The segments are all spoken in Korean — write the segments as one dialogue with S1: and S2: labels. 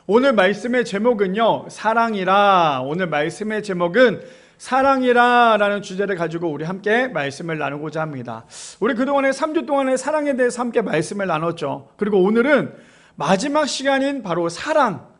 S1: 오늘 말씀의 제목은요, 사랑이라. 오늘 말씀의 제목은 사랑이라 라는 주제를 가지고 우리 함께 말씀을 나누고자 합니다. 우리 그동안에 3주 동안에 사랑에 대해서 함께 말씀을 나눴죠. 그리고 오늘은 마지막 시간인 바로 사랑,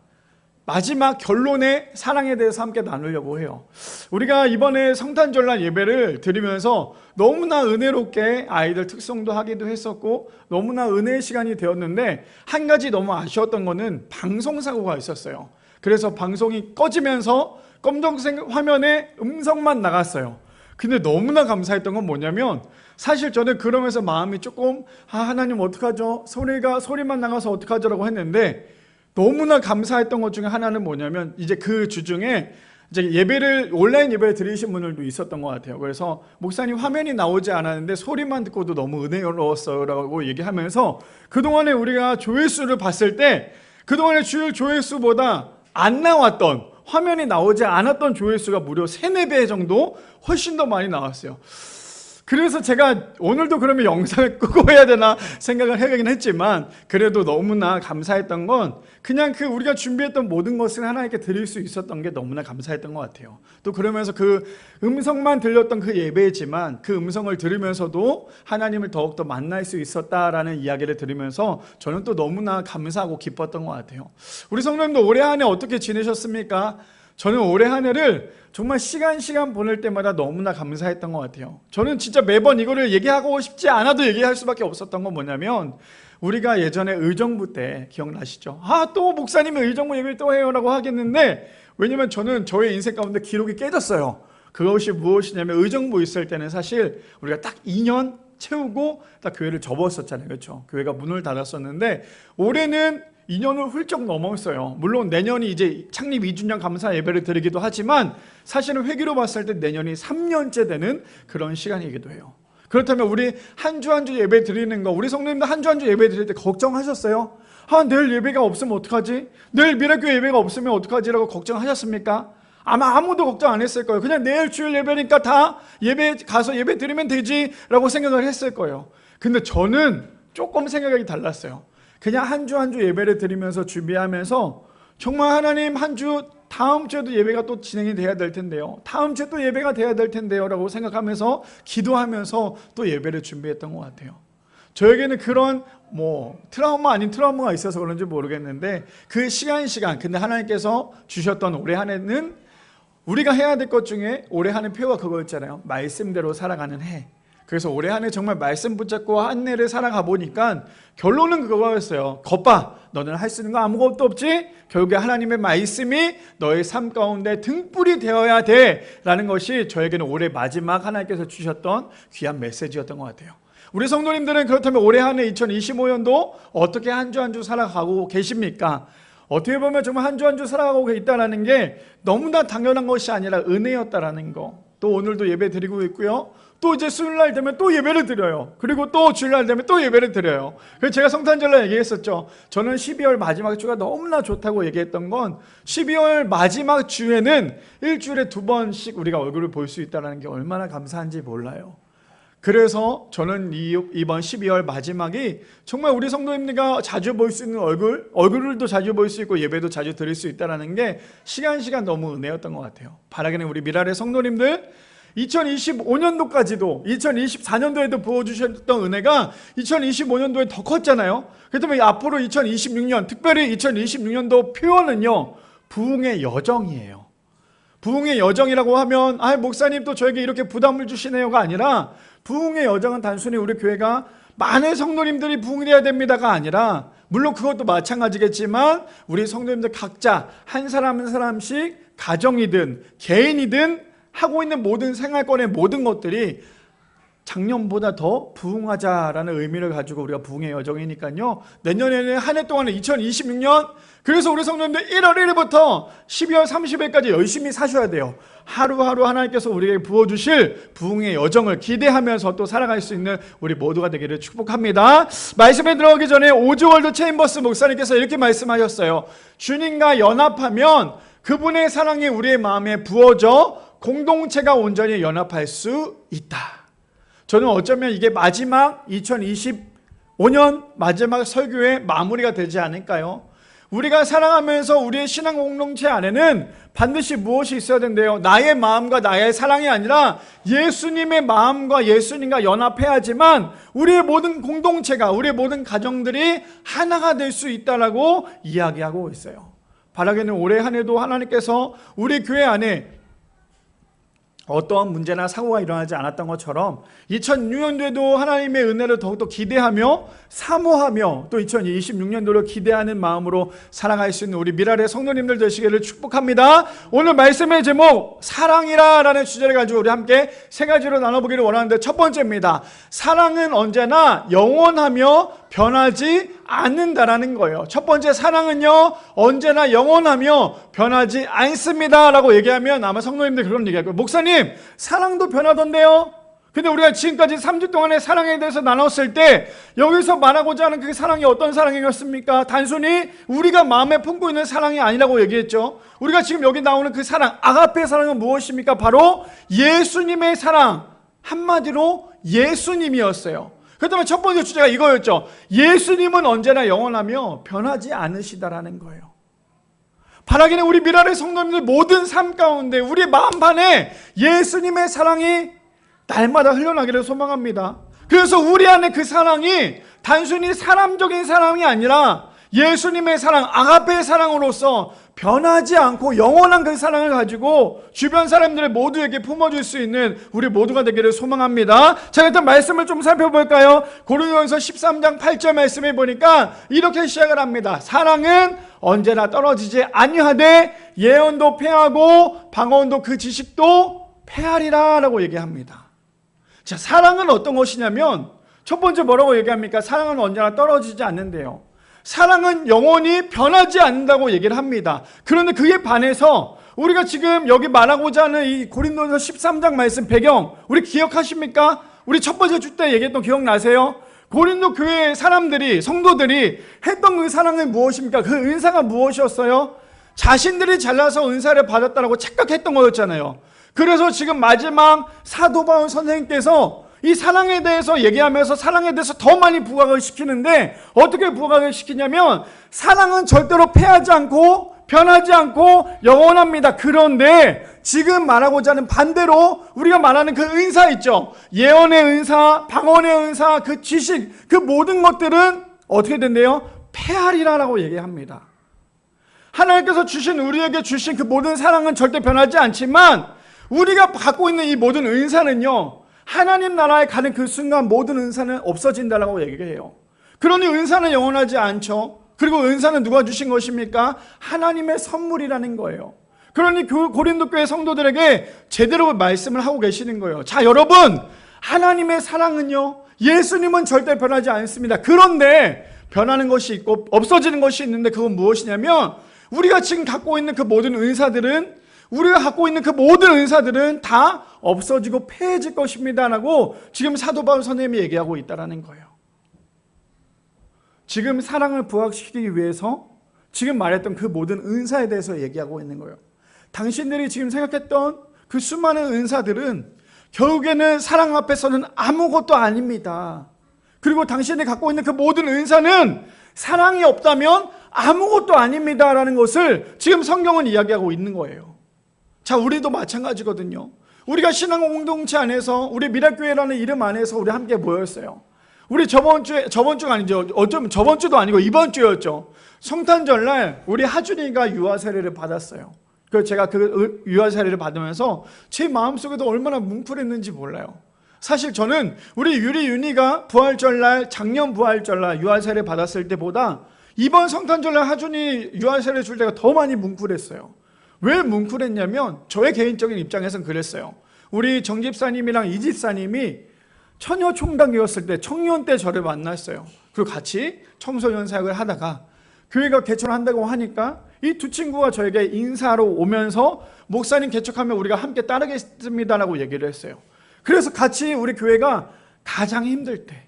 S1: 마지막 결론의 사랑에 대해서 함께 나누려고 해요. 우리가 이번에 성탄절날 예배를 드리면서 너무나 은혜롭게 아이들 특송도 하기도 했었고 너무나 은혜의 시간이 되었는데, 한 가지 너무 아쉬웠던 거는 방송사고가 있었어요. 그래서 방송이 꺼지면서 검정색 화면에 음성만 나갔어요. 근데 너무나 감사했던 건 뭐냐면, 사실 저는 그러면서 마음이 조금 하나님 어떡하죠? 소리만 나가서 어떡하죠? 라고 했는데, 너무나 감사했던 것 중에 하나는 뭐냐면, 이제 그 주중에 이제 온라인 예배를 드리신 분들도 있었던 것 같아요. 그래서 목사님 화면이 나오지 않았는데 소리만 듣고도 너무 은혜로웠어요 라고 얘기하면서, 그동안에 우리가 조회수를 봤을 때 그동안의 주일 조회수보다 안 나왔던, 화면이 나오지 않았던 조회수가 무려 3, 4배 정도 훨씬 더 많이 나왔어요. 그래서 제가 오늘도 그러면 영상을 끄고 해야 되나 생각을 해보긴 했지만, 그래도 너무나 감사했던 건 그냥 우리가 준비했던 모든 것을 하나님께 드릴 수 있었던 게 너무나 감사했던 것 같아요. 또 그러면서 그 음성만 들렸던 그 예배지만 그 음성을 들으면서도 하나님을 더욱더 만날 수 있었다라는 이야기를 들으면서 저는 또 너무나 감사하고 기뻤던 것 같아요. 우리 성도님도 올해 한 해 어떻게 지내셨습니까? 저는 올해 한 해를 정말 시간 보낼 때마다 너무나 감사했던 것 같아요. 저는 진짜 매번 이거를 얘기하고 싶지 않아도 얘기할 수밖에 없었던 건 뭐냐면, 우리가 예전에 의정부 때 기억나시죠? 또 목사님이 의정부 예배 또 해요 라고 하겠는데, 왜냐면 저는 저의 인생 가운데 기록이 깨졌어요. 그것이 무엇이냐면, 의정부 있을 때는 사실 우리가 딱 2년 채우고 딱 교회를 접었었잖아요. 그렇죠? 교회가 문을 닫았었는데, 올해는 2년을 훌쩍 넘었어요. 물론 내년이 이제 창립 2주년 감사 예배를 드리기도 하지만, 사실은 회기로 봤을 때 내년이 3년째 되는 그런 시간이기도 해요. 그렇다면 우리 한 주 한 주 예배 드리는 거, 우리 성도님들 한 주 한 주 예배 드릴 때 걱정하셨어요? 내일 예배가 없으면 어떡하지? 내일 미래교회 예배가 없으면 어떡하지? 라고 걱정하셨습니까? 아마 아무도 걱정 안 했을 거예요. 그냥 내일 주일 예배니까 다 가서 예배 드리면 되지 라고 생각을 했을 거예요. 근데 저는 조금 생각이 달랐어요. 그냥 한 주 한 주 예배를 드리면서 준비하면서, 정말 하나님 한 주 다음 주에도 예배가 또 진행이 돼야 될 텐데요, 다음 주에 또 예배가 돼야 될 텐데요 라고 생각하면서 기도하면서 또 예배를 준비했던 것 같아요. 저에게는 그런 트라우마 아닌 트라우마가 있어서 그런지 모르겠는데, 그 시간 근데 하나님께서 주셨던 올해 한 해는 우리가 해야 될 것 중에 올해 한 해 표가 그거였잖아요. 말씀대로 살아가는 해. 그래서 올해 한 해 정말 말씀 붙잡고 한 해를 살아가 보니까 결론은 그거였어요. 겉봐, 너는 할 수 있는 거 아무것도 없지? 결국에 하나님의 말씀이 너의 삶 가운데 등불이 되어야 돼 라는 것이 저에게는 올해 마지막 하나님께서 주셨던 귀한 메시지였던 것 같아요. 우리 성도님들은 그렇다면 올해 한 해 2025년도 어떻게 한 주 한 주 살아가고 계십니까? 어떻게 보면 정말 한 주 한 주 살아가고 있다는 게 너무나 당연한 것이 아니라 은혜였다라는 거. 또 오늘도 예배 드리고 있고요, 또 이제 수요일날 되면 또 예배를 드려요. 그리고 또 주일날 되면 또 예배를 드려요. 그래서 제가 성탄절날 얘기했었죠. 저는 12월 마지막 주가 너무나 좋다고 얘기했던 건, 12월 마지막 주에는 일주일에 2번씩 우리가 얼굴을 볼 수 있다는 게 얼마나 감사한지 몰라요. 그래서 저는 이번 12월 마지막이 정말 우리 성도님들과 자주 볼 수 있는 얼굴도 자주 볼 수 있고 예배도 자주 드릴 수 있다는 게 시간 너무 은혜였던 것 같아요. 바라기는 우리 미랄의 성도님들, 2025년도까지도 2024년도에도 부어주셨던 은혜가 2025년도에 더 컸잖아요. 그렇다면 앞으로 2026년, 특별히 2026년도 표현은요, 부흥의 여정이에요. 부흥의 여정이라고 하면 목사님 또 저에게 이렇게 부담을 주시네요가 아니라, 부흥의 여정은 단순히 우리 교회가 많은 성도님들이 부흥되어야 됩니다가 아니라, 물론 그것도 마찬가지겠지만 우리 성도님들 각자 한 사람 한 사람씩 가정이든 개인이든 하고 있는 모든 생활권의 모든 것들이 작년보다 더 부흥하자라는 의미를 가지고 우리가 부흥의 여정이니까요, 내년에는 한 해 동안은 2026년, 그래서 우리 성도님들 1월 1일부터 12월 30일까지 열심히 사셔야 돼요. 하루하루 하나님께서 우리에게 부어주실 부흥의 여정을 기대하면서 또 살아갈 수 있는 우리 모두가 되기를 축복합니다. 말씀에 들어가기 전에 오즈월드 체인버스 목사님께서 이렇게 말씀하셨어요. 주님과 연합하면 그분의 사랑이 우리의 마음에 부어져 공동체가 온전히 연합할 수 있다. 저는 어쩌면 이게 마지막 2025년 마지막 설교의 마무리가 되지 않을까요? 우리가 살아가면서 우리의 신앙 공동체 안에는 반드시 무엇이 있어야 된대요? 나의 마음과 나의 사랑이 아니라 예수님의 마음과 예수님과 연합해야지만 우리의 모든 공동체가, 우리의 모든 가정들이 하나가 될 수 있다라고 이야기하고 있어요. 바라기는 올해 한 해도 하나님께서 우리 교회 안에 어떠한 문제나 사고가 일어나지 않았던 것처럼 2006년도에도 하나님의 은혜를 더욱더 기대하며 사모하며 또 2026년도를 기대하는 마음으로 살아갈 수 있는 우리 미랄의 성도님들 되시기를 축복합니다. 오늘 말씀의 제목 사랑이라 라는 주제를 가지고 우리 함께 세 가지로 나눠보기를 원하는데, 첫 번째입니다. 사랑은 언제나 영원하며 변하지 않는다라는 거예요. 첫 번째, 사랑은요 언제나 영원하며 변하지 않습니다 라고 얘기하면 아마 성도님들 그런 얘기할 거예요. 목사님, 사랑도 변하던데요? 근데 우리가 지금까지 3주 동안의 사랑에 대해서 나눴을 때 여기서 말하고자 하는 그 사랑이 어떤 사랑이었습니까? 단순히 우리가 마음에 품고 있는 사랑이 아니라고 얘기했죠. 우리가 지금 여기 나오는 그 사랑, 아가페 사랑은 무엇입니까? 바로 예수님의 사랑, 한마디로 예수님이었어요. 그렇다면 첫 번째 주제가 이거였죠. 예수님은 언제나 영원하며 변하지 않으시다라는 거예요. 바라기는 우리 미랄의 성도님들 모든 삶 가운데 우리 마음판에 예수님의 사랑이 날마다 흘러나기를 소망합니다. 그래서 우리 안에 그 사랑이 단순히 사람적인 사랑이 아니라 예수님의 사랑, 아가페의 사랑으로서 변하지 않고 영원한 그 사랑을 가지고 주변 사람들 모두에게 품어줄 수 있는 우리 모두가 되기를 소망합니다. 자, 일단 말씀을 좀 살펴볼까요? 고린도전서 13장 8절 말씀에 보니까 이렇게 시작을 합니다. 사랑은 언제나 떨어지지 아니하되 예언도 패하고 방언도 그 지식도 패하리라 라고 얘기합니다. 자, 사랑은 어떤 것이냐면 첫 번째 뭐라고 얘기합니까? 사랑은 언제나 떨어지지 않는데요. 사랑은 영원히 변하지 않는다고 얘기를 합니다. 그런데 그에 반해서 우리가 지금 여기 말하고자 하는 이 고린도전서 13장 말씀 배경 우리 기억하십니까? 우리 첫 번째 주 때 얘기했던 기억나세요? 고린도 교회 사람들이, 성도들이 했던 그 사랑은 무엇입니까? 그 은사가 무엇이었어요? 자신들이 잘나서 은사를 받았다고 착각했던 거였잖아요. 그래서 지금 마지막 사도 바울 선생님께서 이 사랑에 대해서 얘기하면서 사랑에 대해서 더 많이 부각을 시키는데, 어떻게 부각을 시키냐면 사랑은 절대로 패하지 않고 변하지 않고 영원합니다. 그런데 지금 말하고자 하는 반대로 우리가 말하는 그 은사 있죠. 예언의 은사, 방언의 은사, 그 지식, 그 모든 것들은 어떻게 된대요? 패하리라라고 얘기합니다. 하나님께서 주신, 우리에게 주신 그 모든 사랑은 절대 변하지 않지만 우리가 갖고 있는 이 모든 은사는요, 하나님 나라에 가는 그 순간 모든 은사는 없어진다라고 얘기해요. 그러니 은사는 영원하지 않죠. 그리고 은사는 누가 주신 것입니까? 하나님의 선물이라는 거예요. 그러니 고린도 교회 성도들에게 제대로 말씀을 하고 계시는 거예요. 자, 여러분, 하나님의 사랑은요, 예수님은 절대 변하지 않습니다. 그런데 변하는 것이 있고 없어지는 것이 있는데, 그건 무엇이냐면 우리가 지금 갖고 있는 그 모든 은사들은, 우리가 갖고 있는 그 모든 은사들은 다 없어지고 패해질 것입니다 라고 지금 사도 바울 선생님이 얘기하고 있다는 거예요. 지금 사랑을 부각시키기 위해서 지금 말했던 그 모든 은사에 대해서 얘기하고 있는 거예요. 당신들이 지금 생각했던 그 수많은 은사들은 결국에는 사랑 앞에서는 아무것도 아닙니다. 그리고 당신이 갖고 있는 그 모든 은사는 사랑이 없다면 아무것도 아닙니다 라는 것을 지금 성경은 이야기하고 있는 거예요. 자, 우리도 마찬가지거든요. 우리가 신앙 공동체 안에서, 우리 미랄교회라는 이름 안에서 우리 함께 모였어요. 우리 저번 주가 아니죠. 어쩌면 저번 주도 아니고 이번 주였죠. 성탄절날 우리 하준이가 유아 세례를 받았어요. 그래서 제가 그 유아 세례를 받으면서 제 마음속에도 얼마나 뭉클했는지 몰라요. 사실 저는 우리 윤희가 부활절날, 작년 부활절날 유아 세례 받았을 때보다 이번 성탄절날 하준이 유아 세례 줄 때가 더 많이 뭉클했어요. 왜 뭉클했냐면 저의 개인적인 입장에서는 그랬어요. 우리 정 집사님이랑 이 집사님이 처녀 총각이었을 때, 청년 때 저를 만났어요. 그리고 같이 청소년 사역을 하다가 교회가 개척한다고 하니까 이 두 친구가 저에게 인사하러 오면서 목사님 개척하면 우리가 함께 따르겠습니다라고 얘기를 했어요. 그래서 같이 우리 교회가 가장 힘들 때,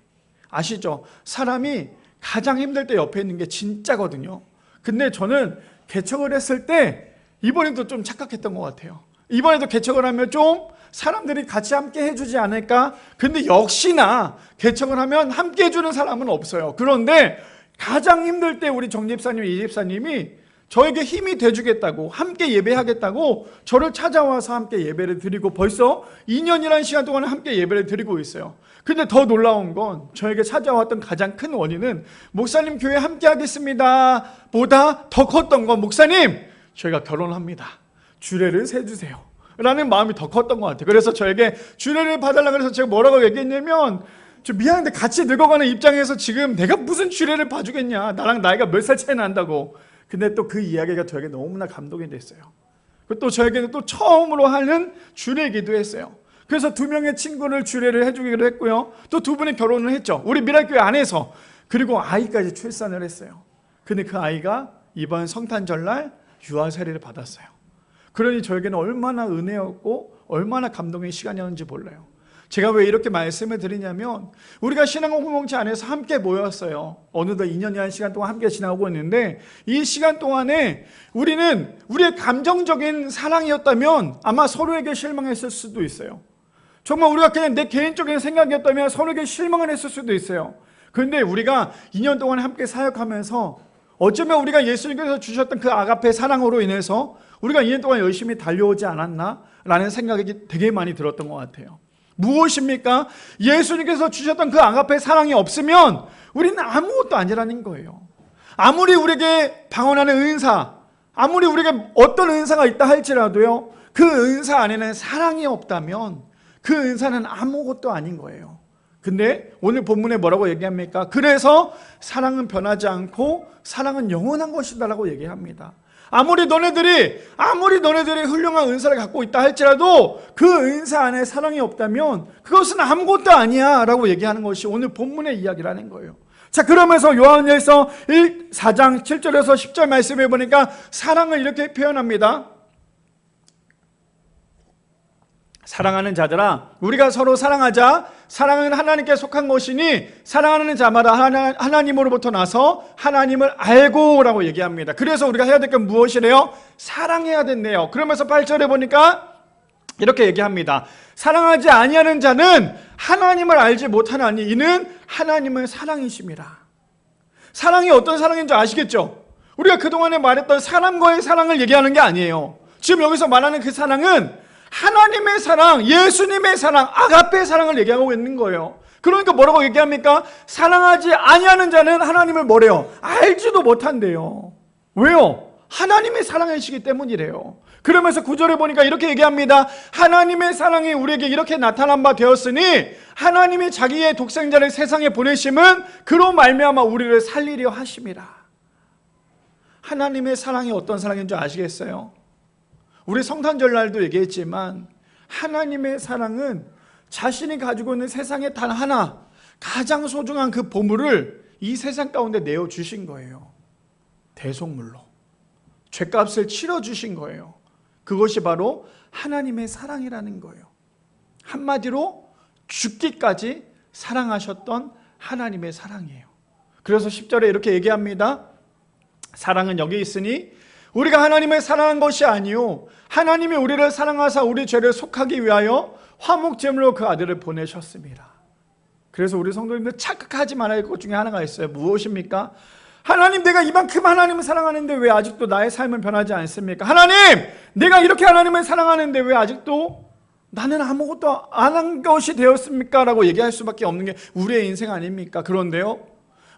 S1: 아시죠? 사람이 가장 힘들 때 옆에 있는 게 진짜거든요. 근데 저는 개척을 했을 때 이번에도 좀 착각했던 것 같아요. 이번에도 개척을 하면 좀 사람들이 같이 함께 해주지 않을까? 근데 역시나 개척을 하면 함께 해주는 사람은 없어요. 그런데 가장 힘들 때 우리 정 집사님, 이 집사님이 저에게 힘이 돼주겠다고, 함께 예배하겠다고 저를 찾아와서 함께 예배를 드리고 벌써 2년이라는 시간 동안 함께 예배를 드리고 있어요. 근데 더 놀라운 건 저에게 찾아왔던 가장 큰 원인은 목사님 교회 함께 하겠습니다 보다 더 컸던 건 목사님 저희가 결혼합니다. 주례를 세주세요 라는 마음이 더 컸던 것 같아요. 그래서 저에게 주례를 봐달라고 해서 제가 뭐라고 얘기했냐면 저 미안한데 같이 늙어가는 입장에서 지금 내가 무슨 주례를 봐주겠냐. 나랑 나이가 몇 살 차이 난다고. 근데 또 그 이야기가 저에게 너무나 감동이 됐어요. 또 저에게는 또 처음으로 하는 주례이기도 했어요. 그래서 2명의 친구를 주례를 해주기로 했고요. 또 2분이 결혼을 했죠. 우리 미랄교회 안에서. 그리고 아이까지 출산을 했어요. 근데 그 아이가 이번 성탄절날 유아 세례를 받았어요. 그러니 저에게는 얼마나 은혜였고 얼마나 감동의 시간이었는지 몰라요. 제가 왜 이렇게 말씀을 드리냐면 우리가 신앙 공동체 안에서 함께 모였어요. 어느덧 2년이라는 시간 동안 함께 지나고 있는데 이 시간 동안에 우리는 우리의 감정적인 사랑이었다면 아마 서로에게 실망했을 수도 있어요. 정말 우리가 그냥 내 개인적인 생각이었다면 서로에게 실망을 했을 수도 있어요. 그런데 우리가 2년 동안 함께 사역하면서 어쩌면 우리가 예수님께서 주셨던 그 아가페 사랑으로 인해서 우리가 2년 동안 열심히 달려오지 않았나? 라는 생각이 되게 많이 들었던 것 같아요. 무엇입니까? 예수님께서 주셨던 그 아가페 사랑이 없으면 우리는 아무것도 아니라는 거예요. 아무리 우리에게 방언하는 은사, 아무리 우리에게 어떤 은사가 있다 할지라도요, 그 은사 안에는 사랑이 없다면 그 은사는 아무것도 아닌 거예요. 근데 오늘 본문에 뭐라고 얘기합니까? 그래서 사랑은 변하지 않고 사랑은 영원한 것이다 라고 얘기합니다. 아무리 너네들이 훌륭한 은사를 갖고 있다 할지라도 그 은사 안에 사랑이 없다면 그것은 아무것도 아니야 라고 얘기하는 것이 오늘 본문의 이야기라는 거예요. 자, 그러면서 요한일서 4장 7절에서 10절 말씀해 보니까 사랑을 이렇게 표현합니다. 사랑하는 자들아 우리가 서로 사랑하자. 사랑은 하나님께 속한 것이니 사랑하는 자마다 하나님으로부터 나서 하나님을 알고 라고 얘기합니다. 그래서 우리가 해야 될 건 무엇이래요? 사랑해야 된대요. 그러면서 8절에 보니까 이렇게 얘기합니다. 사랑하지 아니하는 자는 하나님을 알지 못하나니 이는 하나님은 사랑이심이라. 사랑이 어떤 사랑인지 아시겠죠? 우리가 그동안에 말했던 사람과의 사랑을 얘기하는 게 아니에요. 지금 여기서 말하는 그 사랑은 하나님의 사랑, 예수님의 사랑, 아가페의 사랑을 얘기하고 있는 거예요. 그러니까 뭐라고 얘기합니까? 사랑하지 아니하는 자는 하나님을 뭐래요? 알지도 못한대요. 왜요? 하나님의 사랑이시기 때문이래요. 그러면서 9절에 보니까 이렇게 얘기합니다. 하나님의 사랑이 우리에게 이렇게 나타난 바 되었으니 하나님이 자기의 독생자를 세상에 보내심은 그로 말미암아 우리를 살리려 하심이라. 하나님의 사랑이 어떤 사랑인 줄 아시겠어요? 우리 성탄절날도 얘기했지만 하나님의 사랑은 자신이 가지고 있는 세상에 단 하나 가장 소중한 그 보물을 이 세상 가운데 내어주신 거예요. 대속물로 죄값을 치러주신 거예요. 그것이 바로 하나님의 사랑이라는 거예요. 한마디로 죽기까지 사랑하셨던 하나님의 사랑이에요. 그래서 10절에 이렇게 얘기합니다. 사랑은 여기 있으니 우리가 하나님을 사랑한 것이 아니요 하나님이 우리를 사랑하사 우리 죄를 속하기 위하여 화목제물로 그 아들을 보내셨습니다. 그래서 우리 성도님들 착각하지 말아야 할 것 중에 하나가 있어요. 무엇입니까? 하나님, 내가 이만큼 하나님을 사랑하는데 왜 아직도 나의 삶은 변하지 않습니까? 하나님, 내가 이렇게 하나님을 사랑하는데 왜 아직도 나는 아무것도 안 한 것이 되었습니까? 라고 얘기할 수밖에 없는 게 우리의 인생 아닙니까? 그런데요,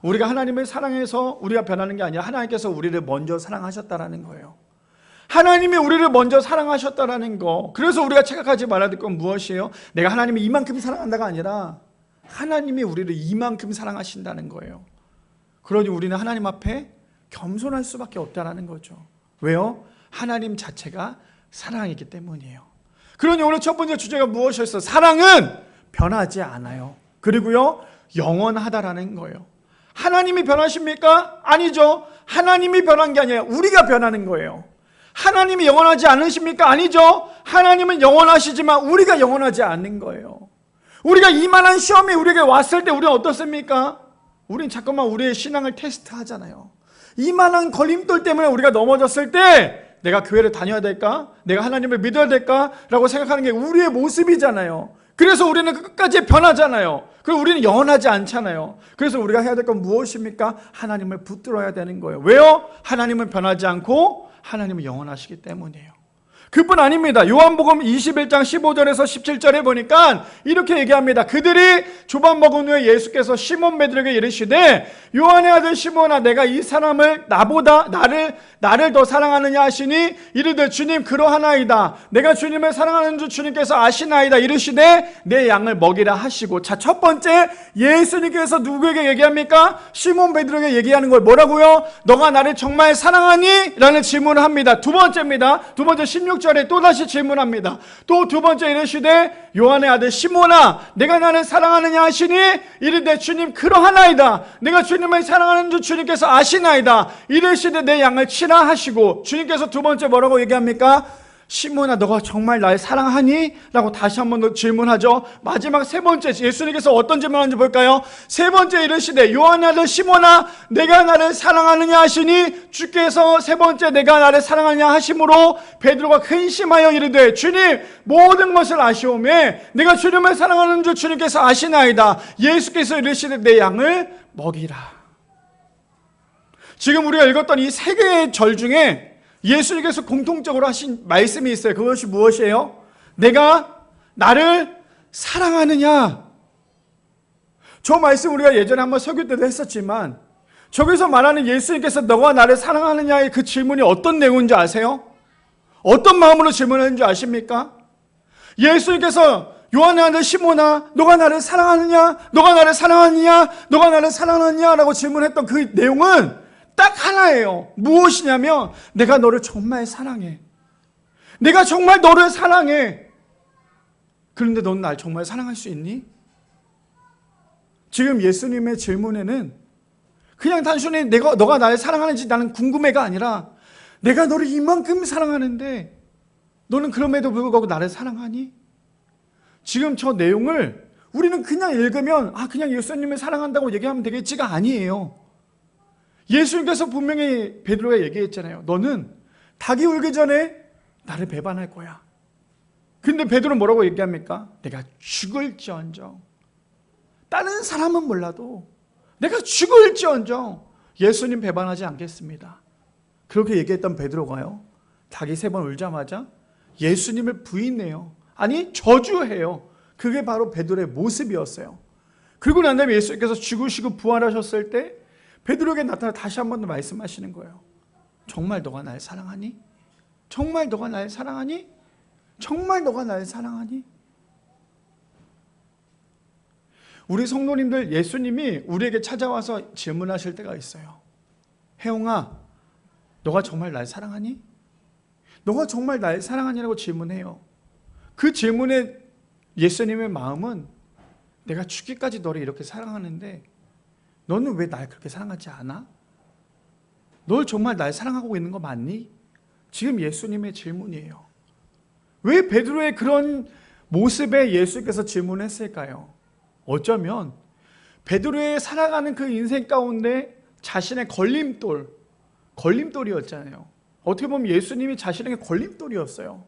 S1: 우리가 하나님을 사랑해서 우리가 변하는 게 아니라 하나님께서 우리를 먼저 사랑하셨다라는 거예요. 하나님이 우리를 먼저 사랑하셨다라는 거. 그래서 우리가 착각하지 말아야 될 건 무엇이에요? 내가 하나님을 이만큼 사랑한다가 아니라 하나님이 우리를 이만큼 사랑하신다는 거예요. 그러니 우리는 하나님 앞에 겸손할 수밖에 없다라는 거죠. 왜요? 하나님 자체가 사랑이기 때문이에요. 그러니 오늘 첫 번째 주제가 무엇이었어요? 사랑은 변하지 않아요. 그리고요, 영원하다라는 거예요. 하나님이 변하십니까? 아니죠. 하나님이 변한 게 아니에요. 우리가 변하는 거예요. 하나님이 영원하지 않으십니까? 아니죠. 하나님은 영원하시지만 우리가 영원하지 않는 거예요. 우리가 이만한 시험이 우리에게 왔을 때 우리는 어떻습니까? 우린 자꾸만 우리의 신앙을 테스트하잖아요. 이만한 걸림돌 때문에 우리가 넘어졌을 때 내가 교회를 다녀야 될까? 내가 하나님을 믿어야 될까? 라고 생각하는 게 우리의 모습이잖아요. 그래서 우리는 끝까지 변하잖아요. 그리고 우리는 영원하지 않잖아요. 그래서 우리가 해야 될 건 무엇입니까? 하나님을 붙들어야 되는 거예요. 왜요? 하나님은 변하지 않고 하나님은 영원하시기 때문이에요. 그뿐 아닙니다. 요한복음 21장 15절에서 17절에 보니까 이렇게 얘기합니다. 그들이 조반 먹은 후에 예수께서 시몬 베드로에게 이르시되 요한의 아들 시몬아 내가 이 사람을 나보다 나를 더 사랑하느냐 하시니 이르되 주님 그러하나이다. 내가 주님을 사랑하는 줄 주님께서 아시나이다. 이르시되 내 양을 먹이라 하시고, 자, 첫 번째 예수님께서 누구에게 얘기합니까? 시몬 베드로에게 얘기하는 걸 뭐라고요? 너가 나를 정말 사랑하니? 라는 질문을 합니다. 두 번째입니다. 두 번째 16절에 또다시 질문합니다. 또 두 번째 이르시되 요한의 아들 시몬아 내가 나를 사랑하느냐 하시니 이르되 주님 그러하나이다. 내가 주님을 사랑하는 줄 주님께서 아시나이다. 이르시되 내 양을 치라 하시고, 주님께서 두 번째 뭐라고 얘기합니까? 시몬아 너가 정말 날 사랑하니? 라고 다시 한 번 더 질문하죠. 마지막 세 번째 예수님께서 어떤 질문하는지 볼까요? 세 번째 이르시되 요한의 아들 시몬아 내가 나를 사랑하느냐 하시니, 주께서 세 번째 내가 나를 사랑하느냐 하심으로 베드로가 근심하여 이르되 주님 모든 것을 아시오매 내가 주님을 사랑하는 줄 주님께서 아시나이다. 예수께서 이르시되 내 양을 먹이라. 지금 우리가 읽었던 이 세 개의 절 중에 예수님께서 공통적으로 하신 말씀이 있어요. 그것이 무엇이에요? 내가 나를 사랑하느냐? 저 말씀 우리가 예전에 한번 설교 때도 했었지만, 저기서 말하는 예수님께서 너가 나를 사랑하느냐의 그 질문이 어떤 내용인지 아세요? 어떤 마음으로 질문하는지 아십니까? 예수님께서 요한의 아들 시몬아 너가 나를 사랑하느냐? 너가 나를 사랑하느냐? 너가 나를 사랑하느냐? 라고 질문했던 그 내용은 딱 하나예요. 무엇이냐면 내가 너를 정말 사랑해. 내가 정말 너를 사랑해. 그런데 넌 날 정말 사랑할 수 있니? 지금 예수님의 질문에는 그냥 단순히 너가 나를 사랑하는지 나는 궁금해가 아니라 내가 너를 이만큼 사랑하는데 너는 그럼에도 불구하고 나를 사랑하니? 지금 저 내용을 우리는 그냥 읽으면 그냥 예수님을 사랑한다고 얘기하면 되겠지가 아니에요. 예수님께서 분명히 베드로가 얘기했잖아요. 너는 닭이 울기 전에 나를 배반할 거야. 근데 베드로는 뭐라고 얘기합니까? 내가 죽을지언정. 다른 사람은 몰라도 내가 죽을지언정 예수님 배반하지 않겠습니다. 그렇게 얘기했던 베드로가요, 닭이 3번 울자마자 예수님을 부인해요. 아니 저주해요. 그게 바로 베드로의 모습이었어요. 그리고 난 다음에 예수님께서 죽으시고 부활하셨을 때 베드로에게 나타나 다시 한 번 더 말씀하시는 거예요. 정말 너가 날 사랑하니? 정말 너가 날 사랑하니? 정말 너가 날 사랑하니? 우리 성도님들, 예수님이 우리에게 찾아와서 질문하실 때가 있어요. 혜영아, 너가 정말 날 사랑하니? 너가 정말 날 사랑하니라고 질문해요. 그 질문에 예수님의 마음은 내가 죽기까지 너를 이렇게 사랑하는데 너는 왜 날 그렇게 사랑하지 않아? 널 정말 날 사랑하고 있는 거 맞니? 지금 예수님의 질문이에요. 왜 베드로의 그런 모습에 예수께서 질문했을까요? 어쩌면 베드로의 살아가는 그 인생 가운데 자신의 걸림돌이었잖아요. 어떻게 보면 예수님이 자신에게 걸림돌이었어요.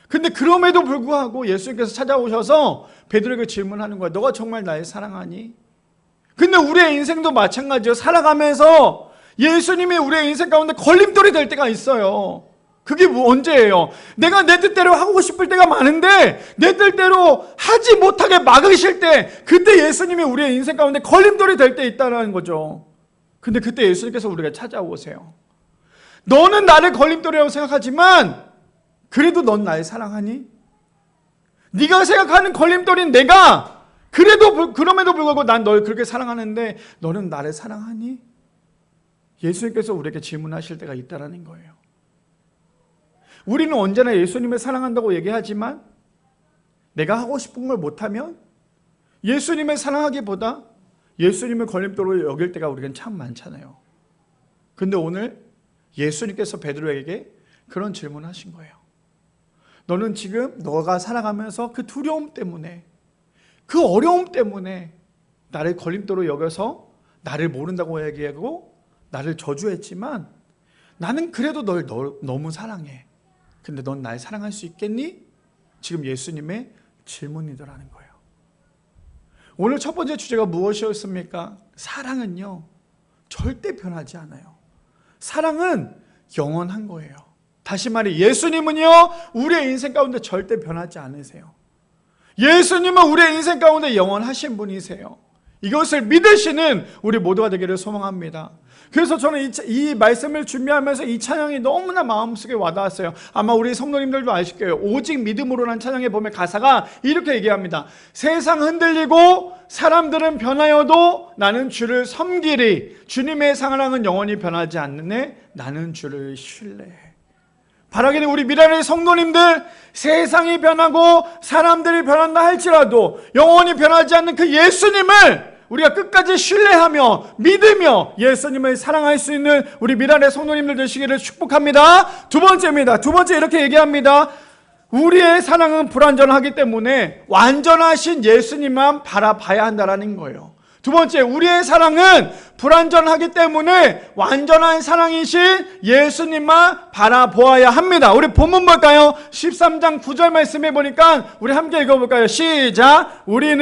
S1: 근데 그럼에도 불구하고 예수님께서 찾아오셔서 베드로에게 질문하는 거야. 너가 정말 날 사랑하니? 근데 우리의 인생도 마찬가지예요. 살아가면서 예수님이 우리의 인생 가운데 걸림돌이 될 때가 있어요. 그게 언제예요? 내가 내 뜻대로 하고 싶을 때가 많은데 내 뜻대로 하지 못하게 막으실 때, 그때 예수님이 우리의 인생 가운데 걸림돌이 될 때 있다는 거죠. 근데 그때 예수님께서 우리가 찾아오세요. 너는 나를 걸림돌이라고 생각하지만 그래도 넌 날 사랑하니? 네가 생각하는 걸림돌인 내가 그럼에도 불구하고 난 널 그렇게 사랑하는데 너는 나를 사랑하니? 예수님께서 우리에게 질문하실 때가 있다는 거예요. 우리는 언제나 예수님을 사랑한다고 얘기하지만 내가 하고 싶은 걸 못하면 예수님을 사랑하기보다 예수님을 걸림돌로 여길 때가 우리는 참 많잖아요. 근데 오늘 예수님께서 베드로에게 그런 질문을 하신 거예요. 너는 지금 너가 살아가면서 그 두려움 때문에, 그 어려움 때문에 나를 걸림돌로 여겨서 나를 모른다고 얘기하고 나를 저주했지만 나는 그래도 널 너무 사랑해. 근데 넌 날 사랑할 수 있겠니? 지금 예수님의 질문이더라는 거예요. 오늘 첫 번째 주제가 무엇이었습니까? 사랑은요, 절대 변하지 않아요. 사랑은 영원한 거예요. 다시 말해 예수님은요, 우리의 인생 가운데 절대 변하지 않으세요. 예수님은 우리의 인생 가운데 영원하신 분이세요. 이것을 믿으시는 우리 모두가 되기를 소망합니다. 그래서 저는 이 말씀을 준비하면서 이 찬양이 너무나 마음속에 와닿았어요. 아마 우리 성도님들도 아실 거예요. 오직 믿음으로라는 찬양에 보면 가사가 이렇게 얘기합니다. 세상 흔들리고 사람들은 변하여도 나는 주를 섬기리. 주님의 사랑은 영원히 변하지 않느네 나는 주를 신뢰해. 바라기는 우리 미라의 성도님들, 세상이 변하고 사람들이 변한다 할지라도 영원히 변하지 않는 그 예수님을 우리가 끝까지 신뢰하며 믿으며 예수님을 사랑할 수 있는 우리 미라의 성도님들 되시기를 축복합니다. 두 번째입니다. 두 번째 이렇게 얘기합니다. 우리의 사랑은 불완전하기 때문에 완전하신 예수님만 바라봐야 한다는 거예요. 두 번째, 우리의 사랑은 불완전하기 때문에 완전한 사랑이신 예수님만 바라보아야 합니다. 우리 본문 볼까요? 13장 9절 말씀해 보니까 우리 함께 읽어볼까요? 시작! 우리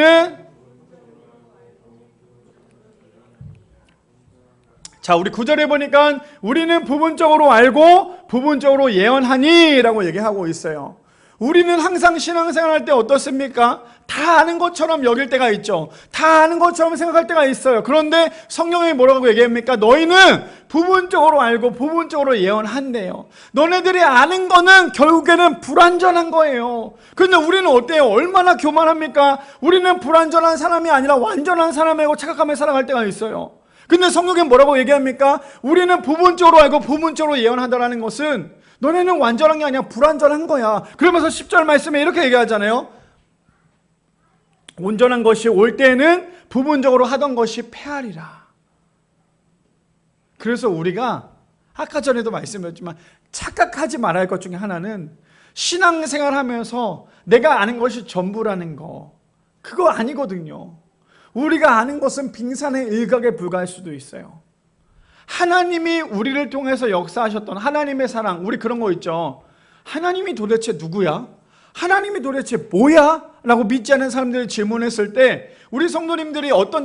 S1: 9절에 보니까 우리는 부분적으로 알고 부분적으로 예언하니 라고 얘기하고 있어요. 우리는 항상 신앙생활할 때 어떻습니까? 다 아는 것처럼 여길 때가 있죠. 다 아는 것처럼 생각할 때가 있어요. 그런데 성경이 뭐라고 얘기합니까? 너희는 부분적으로 알고 부분적으로 예언한대요. 너네들이 아는 거는 결국에는 불완전한 거예요. 그런데 우리는 어때요? 얼마나 교만합니까? 우리는 불완전한 사람이 아니라 완전한 사람이라고 착각하며 살아갈 때가 있어요. 근데 성경에 뭐라고 얘기합니까? 우리는 부분적으로 알고 부분적으로 예언한다는 것은 너네는 완전한 게 아니라 불완전한 거야. 그러면서 10절 말씀에 이렇게 얘기하잖아요. 온전한 것이 올 때에는 부분적으로 하던 것이 패하리라. 그래서 우리가 아까 전에도 말씀드렸지만 착각하지 말아야 할 것 중에 하나는 신앙생활 하면서 내가 아는 것이 전부라는 거, 그거 아니거든요. 우리가 아는 것은 빙산의 일각에 불과할 수도 있어요. 하나님이 우리를 통해서 역사하셨던 하나님의 사랑, 우리 그런 거 있죠. 하나님이 도대체 누구야? 하나님이 도대체 뭐야? 라고 믿지 않는 사람들이 질문했을 때 우리 성도님들이 어떠한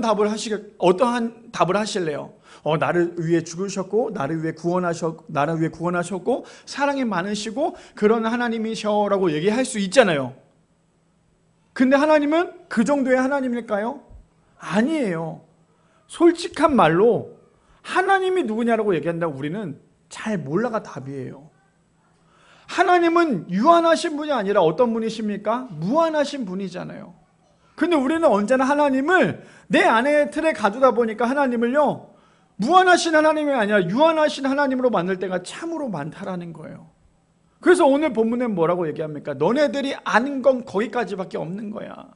S1: 답을 하실래요? 나를 위해 죽으셨고 나를 위해 구원하셨고 사랑이 많으시고 그런 하나님이셔라고 얘기할 수 있잖아요. 근데 하나님은 그 정도의 하나님일까요? 아니에요. 솔직한 말로 하나님이 누구냐라고 얘기한다고 우리는 잘 몰라가 답이에요. 하나님은 유한하신 분이 아니라 어떤 분이십니까? 무한하신 분이잖아요. 근데 우리는 언제나 하나님을 내 안의 틀에 가두다 보니까 하나님을요, 무한하신 하나님이 아니라 유한하신 하나님으로 만들 때가 참으로 많다라는 거예요. 그래서 오늘 본문은 뭐라고 얘기합니까? 너네들이 아는 건 거기까지밖에 없는 거야.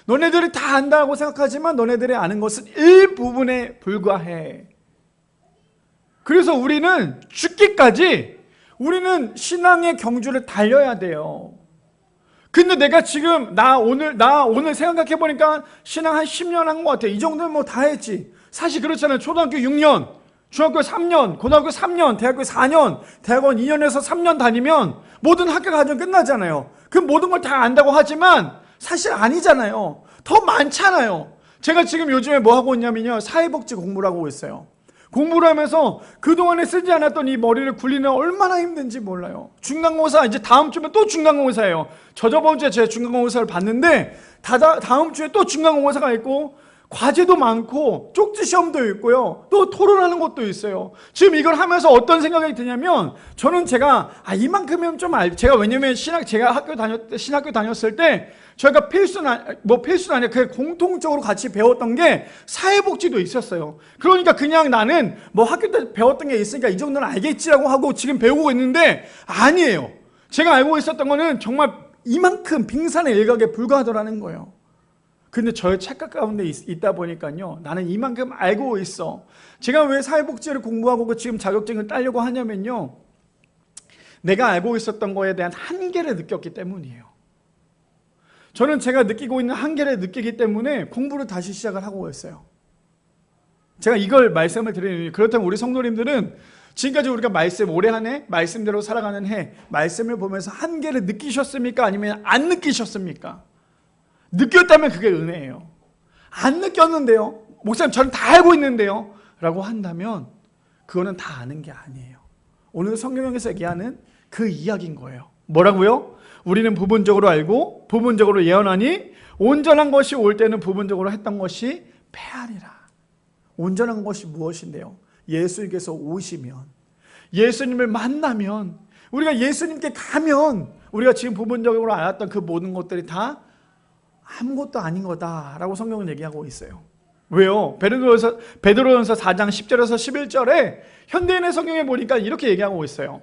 S1: 너네들이 다 안다고 생각하지만 너네들이 아는 것은 일부분에 불과해. 그래서 우리는 죽기까지 우리는 신앙의 경주를 달려야 돼요. 근데 내가 지금 나 오늘 생각해 보니까 신앙 한 10년 한 것 같아. 이 정도면 뭐 다 했지. 사실 그렇잖아요. 초등학교 6년, 중학교 3년, 고등학교 3년, 대학교 4년, 대학원 2년에서 3년 다니면 모든 학교 과정 끝나잖아요. 그 모든 걸 다 안다고 하지만 사실 아니잖아요. 더 많잖아요. 제가 지금 요즘에 뭐 하고 있냐면요, 사회복지 공부를 하고 있어요. 공부를 하면서 그동안에 쓰지 않았던 이 머리를 굴리는 얼마나 힘든지 몰라요. 중간고사, 이제 다음 주면 또 중간고사예요. 저번 주에 제가 중간고사를 봤는데 다음 주에 또 중간고사가 있고 과제도 많고 쪽지 시험도 있고요. 또 토론하는 것도 있어요. 지금 이걸 하면서 어떤 생각이 드냐면 저는 제가 이만큼이면 좀 제가 왜냐면 제가 신학교 다녔을 때 저희가 필수는 아니라 그 공통적으로 같이 배웠던 게 사회복지도 있었어요. 그러니까 그냥 나는 뭐 학교 때 배웠던 게 있으니까 이 정도는 알겠지라고 하고 지금 배우고 있는데 아니에요. 제가 알고 있었던 거는 정말 이만큼 빙산의 일각에 불과하더라는 거예요. 근데 저의 착각 가운데 있다 보니까요, 나는 이만큼 알고 있어. 제가 왜 사회복지를 공부하고 지금 자격증을 따려고 하냐면요, 내가 알고 있었던 거에 대한 한계를 느꼈기 때문이에요. 저는 제가 느끼고 있는 한계를 느끼기 때문에 공부를 다시 시작을 하고 있어요. 제가 이걸 말씀을 드리는 이유, 그렇다면 우리 성도님들은 지금까지 우리가 올해 한 해 말씀대로 살아가는 해 말씀을 보면서 한계를 느끼셨습니까? 아니면 안 느끼셨습니까? 느꼈다면 그게 은혜예요. 안 느꼈는데요. 목사님 저는 다 알고 있는데요. 라고 한다면 그거는 다 아는 게 아니에요. 오늘 성경에서 얘기하는 그 이야기인 거예요. 뭐라고요? 우리는 부분적으로 알고 부분적으로 예언하니 온전한 것이 올 때는 부분적으로 했던 것이 패하리라. 온전한 것이 무엇인데요? 예수님께서 오시면, 예수님을 만나면, 우리가 예수님께 가면 우리가 지금 부분적으로 알았던 그 모든 것들이 다 아무것도 아닌 거다라고 성경은 얘기하고 있어요. 왜요? 베드로전서 4장 10절에서 11절에 현대인의 성경에 보니까 이렇게 얘기하고 있어요.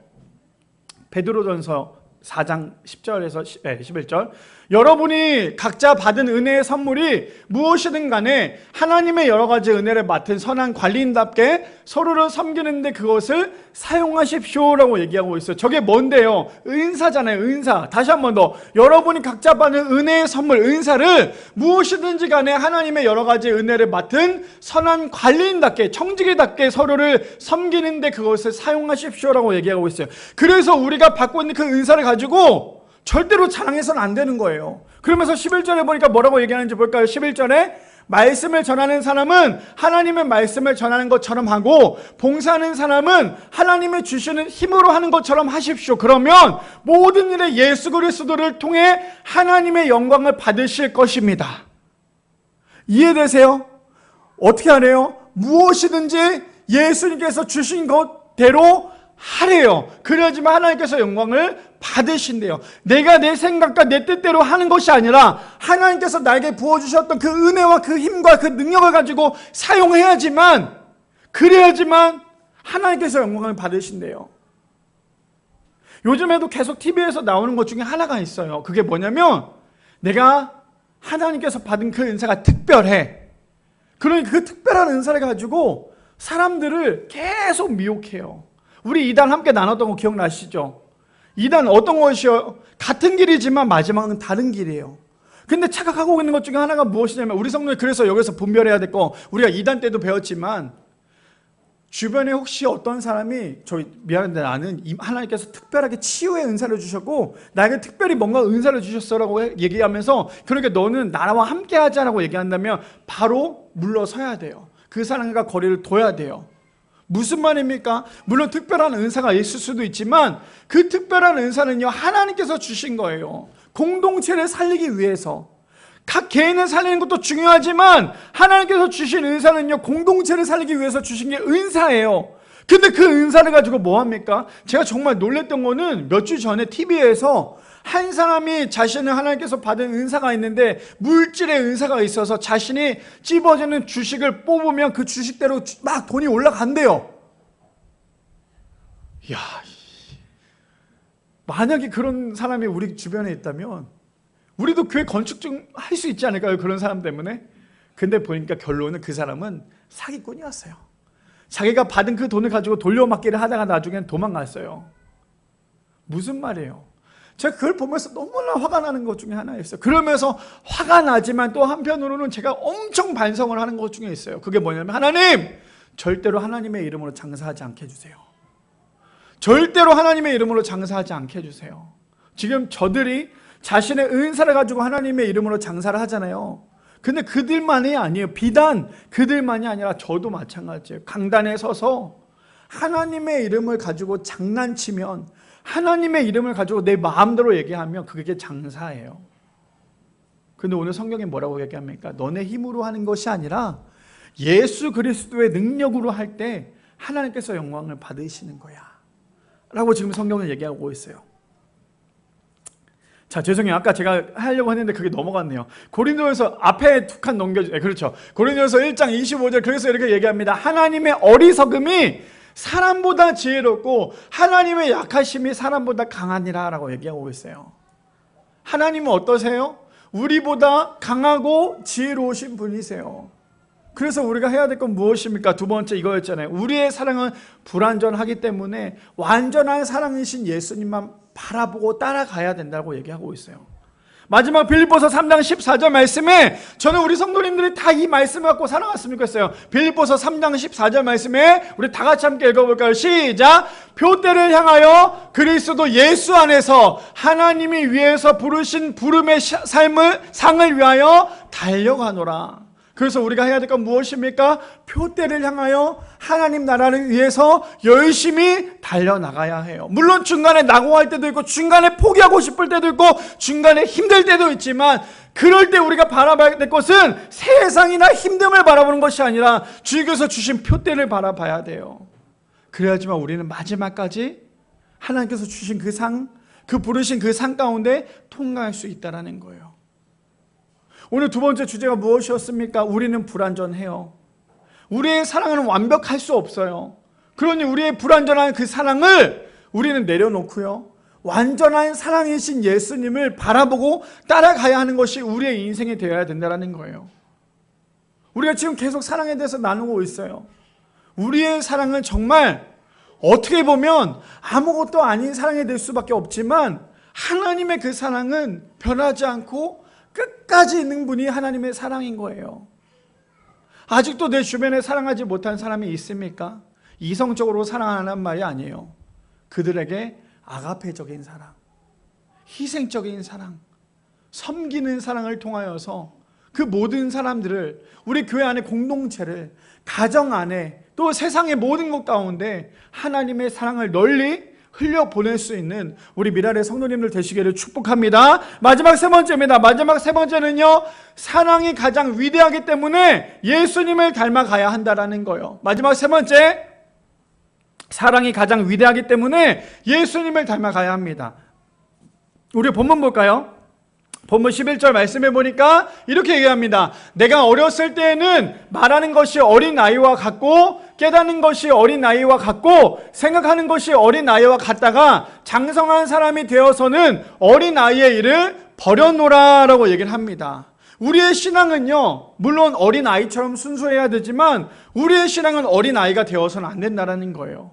S1: 베드로전서 4장 10절에서 11절, 여러분이 각자 받은 은혜의 선물이 무엇이든 간에 하나님의 여러 가지 은혜를 맡은 선한 관리인답게 서로를 섬기는데 그것을 사용하십시오라고 얘기하고 있어요. 저게 뭔데요? 은사잖아요. 은사. 다시 한 번 더, 여러분이 각자 받은 은혜의 선물, 은사를 무엇이든지 간에 하나님의 여러 가지 은혜를 맡은 선한 관리인답게, 청지기답게 서로를 섬기는데 그것을 사용하십시오라고 얘기하고 있어요. 그래서 우리가 받고 있는 그 은사를 가지고 절대로 자랑해서는 안 되는 거예요. 그러면서 11절에 보니까 뭐라고 얘기하는지 볼까요? 11절에 말씀을 전하는 사람은 하나님의 말씀을 전하는 것처럼 하고 봉사하는 사람은 하나님의 주시는 힘으로 하는 것처럼 하십시오. 그러면 모든 일에 예수 그리스도를 통해 하나님의 영광을 받으실 것입니다. 이해되세요? 어떻게 하래요? 무엇이든지 예수님께서 주신 것대로 하래요. 그래야지만 하나님께서 영광을 받으신대요. 내가 내 생각과 내 뜻대로 하는 것이 아니라 하나님께서 나에게 부어주셨던 그 은혜와 그 힘과 그 능력을 가지고 사용해야지만, 그래야지만 하나님께서 영광을 받으신대요. 요즘에도 계속 TV에서 나오는 것 중에 하나가 있어요. 그게 뭐냐면 내가 하나님께서 받은 그 은사가 특별해. 그러니 그 특별한 은사를 가지고 사람들을 계속 미혹해요. 우리 이단 함께 나눴던 거 기억나시죠? 이단 어떤 것이요? 같은 길이지만 마지막은 다른 길이에요. 근데 착각하고 있는 것 중에 하나가 무엇이냐면, 우리 성도님 그래서 여기서 분별해야 될 거, 우리가 이단 때도 배웠지만 주변에 혹시 어떤 사람이 미안한데 나는 하나님께서 특별하게 치유의 은사를 주셨고 나에게 특별히 뭔가 은사를 주셨어라고 얘기하면서, 그러니까 너는 나와 함께 하자라고 얘기한다면 바로 물러서야 돼요. 그 사람과 거리를 둬야 돼요. 무슨 말입니까? 물론 특별한 은사가 있을 수도 있지만 그 특별한 은사는요, 하나님께서 주신 거예요. 공동체를 살리기 위해서. 각 개인을 살리는 것도 중요하지만 하나님께서 주신 은사는요, 공동체를 살리기 위해서 주신 게 은사예요. 근데 그 은사를 가지고 뭐 합니까? 제가 정말 놀랬던 거는 몇 주 전에 TV에서 한 사람이 자신은 하나님께서 받은 은사가 있는데 물질의 은사가 있어서 자신이 찝어지는 주식을 뽑으면 그 주식대로 막 돈이 올라간대요. 이야, 만약에 그런 사람이 우리 주변에 있다면 우리도 교회 건축 좀 할 수 있지 않을까요? 그런 사람 때문에. 근데 보니까 결론은 그 사람은 사기꾼이었어요. 자기가 받은 그 돈을 가지고 돌려막기를 하다가 나중엔 도망갔어요. 무슨 말이에요? 제가 그걸 보면서 너무나 화가 나는 것 중에 하나였어요. 그러면서 화가 나지만 또 한편으로는 제가 엄청 반성을 하는 것 중에 있어요. 그게 뭐냐면, 하나님, 절대로 하나님의 이름으로 장사하지 않게 해주세요. 절대로 하나님의 이름으로 장사하지 않게 해주세요. 지금 저들이 자신의 은사를 가지고 하나님의 이름으로 장사를 하잖아요. 근데 그들만이 아니에요. 비단 그들만이 아니라 저도 마찬가지예요. 강단에 서서 하나님의 이름을 가지고 장난치면, 하나님의 이름을 가지고 내 마음대로 얘기하면 그게 장사예요. 근데 오늘 성경에 뭐라고 얘기합니까? 너네 힘으로 하는 것이 아니라 예수 그리스도의 능력으로 할 때 하나님께서 영광을 받으시는 거야 라고 지금 성경은 얘기하고 있어요. 자, 죄송해요. 아까 제가 하려고 했는데 그게 넘어갔네요. 고린도전서 앞에 두 칸 넘겨주세요. 그렇죠. 고린도전서 1장 25절, 그래서 이렇게 얘기합니다. 하나님의 어리석음이 사람보다 지혜롭고 하나님의 약하심이 사람보다 강하니라 라고 얘기하고 있어요. 하나님은 어떠세요? 우리보다 강하고 지혜로우신 분이세요. 그래서 우리가 해야 될 건 무엇입니까? 두 번째 이거였잖아요. 우리의 사랑은 불완전하기 때문에 완전한 사랑이신 예수님만 바라보고 따라가야 된다고 얘기하고 있어요. 마지막 빌립보서 3장 14절 말씀에, 저는 우리 성도님들이 다 이 말씀을 갖고 살아갔으면 좋겠어요. 빌립보서 3장 14절 말씀에 우리 다 같이 함께 읽어볼까요? 시작! 표대를 향하여 그리스도 예수 안에서 하나님이 위에서 부르신 부름의 상을 위하여 달려가노라. 그래서 우리가 해야 될 건 무엇입니까? 표대를 향하여 하나님 나라를 위해서 열심히 달려나가야 해요. 물론 중간에 낙오할 때도 있고 중간에 포기하고 싶을 때도 있고 중간에 힘들 때도 있지만 그럴 때 우리가 바라봐야 될 것은 세상이나 힘듦을 바라보는 것이 아니라 주님께서 주신 표대를 바라봐야 돼요. 그래야지만 우리는 마지막까지 하나님께서 주신 그 상, 그 부르신 그 상 가운데 통과할 수 있다는 거예요. 오늘 두 번째 주제가 무엇이었습니까? 우리는 불완전해요. 우리의 사랑은 완벽할 수 없어요. 그러니 우리의 불완전한 그 사랑을 우리는 내려놓고요, 완전한 사랑이신 예수님을 바라보고 따라가야 하는 것이 우리의 인생이 되어야 된다는 거예요. 우리가 지금 계속 사랑에 대해서 나누고 있어요. 우리의 사랑은 정말 어떻게 보면 아무것도 아닌 사랑이 될 수밖에 없지만 하나님의 그 사랑은 변하지 않고 끝까지 있는 분이 하나님의 사랑인 거예요. 아직도 내 주변에 사랑하지 못한 사람이 있습니까? 이성적으로 사랑하는 말이 아니에요. 그들에게 아가페적인 사랑, 희생적인 사랑, 섬기는 사랑을 통하여서 그 모든 사람들을, 우리 교회 안의 공동체를, 가정 안에, 또 세상의 모든 것 가운데 하나님의 사랑을 널리 흘려보낼 수 있는 우리 미랄의 성도님들 되시기를 축복합니다. 마지막 세 번째입니다. 마지막 세 번째는요, 사랑이 가장 위대하기 때문에 예수님을 닮아가야 한다라는 거예요. 마지막 세 번째, 사랑이 가장 위대하기 때문에 예수님을 닮아가야 합니다. 우리 본문 볼까요? 본문 11절 말씀해 보니까 이렇게 얘기합니다. 내가 어렸을 때에는 말하는 것이 어린아이와 같고 깨닫는 것이 어린아이와 같고 생각하는 것이 어린아이와 같다가 장성한 사람이 되어서는 어린아이의 일을 버려놓으라 라고 얘기를 합니다. 우리의 신앙은요, 물론 어린아이처럼 순수해야 되지만 우리의 신앙은 어린아이가 되어서는 안 된다는 거예요.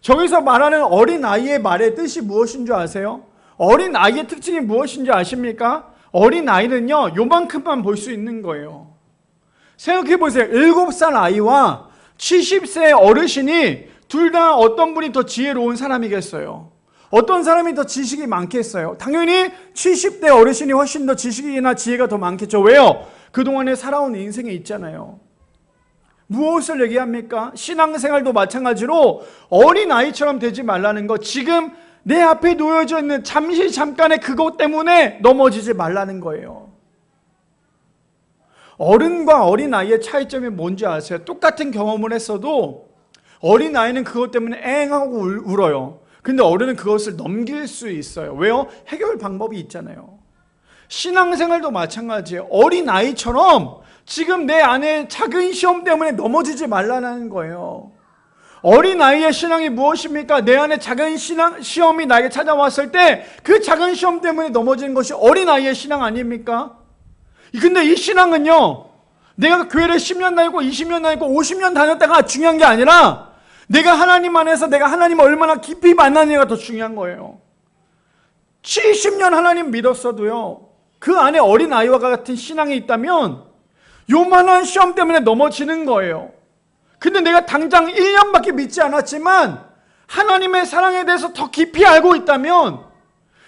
S1: 저기서 말하는 어린아이의 말의 뜻이 무엇인 줄 아세요? 어린아이의 특징이 무엇인지 아십니까? 어린아이는요, 요만큼만 볼 수 있는 거예요. 생각해 보세요. 7살 아이와 70세 어르신이 둘 다 어떤 분이 더 지혜로운 사람이겠어요? 어떤 사람이 더 지식이 많겠어요? 당연히 70대 어르신이 훨씬 더 지식이나 지혜가 더 많겠죠. 왜요? 그동안에 살아온 인생이 있잖아요. 무엇을 얘기합니까? 신앙생활도 마찬가지로 어린아이처럼 되지 말라는 거, 지금 내 앞에 놓여져 있는 잠깐의 그것 때문에 넘어지지 말라는 거예요. 어른과 어린아이의 차이점이 뭔지 아세요? 똑같은 경험을 했어도 어린아이는 그것 때문에 앵하고 울어요. 근데 어른은 그것을 넘길 수 있어요. 왜요? 해결 방법이 있잖아요. 신앙생활도 마찬가지예요. 어린아이처럼 지금 내 안에 작은 시험 때문에 넘어지지 말라는 거예요. 어린아이의 신앙이 무엇입니까? 내 안에 작은 시험이 나에게 찾아왔을 때 그 작은 시험 때문에 넘어지는 것이 어린아이의 신앙 아닙니까? 근데 이 신앙은요, 내가 교회를 10년 다니고 20년 다니고 50년 다녔다가 중요한 게 아니라 내가 하나님 안에서 내가 하나님을 얼마나 깊이 만나느냐가 더 중요한 거예요. 70년 하나님 믿었어도요, 그 안에 어린아이와 같은 신앙이 있다면 요만한 시험 때문에 넘어지는 거예요. 근데 내가 당장 1년밖에 믿지 않았지만 하나님의 사랑에 대해서 더 깊이 알고 있다면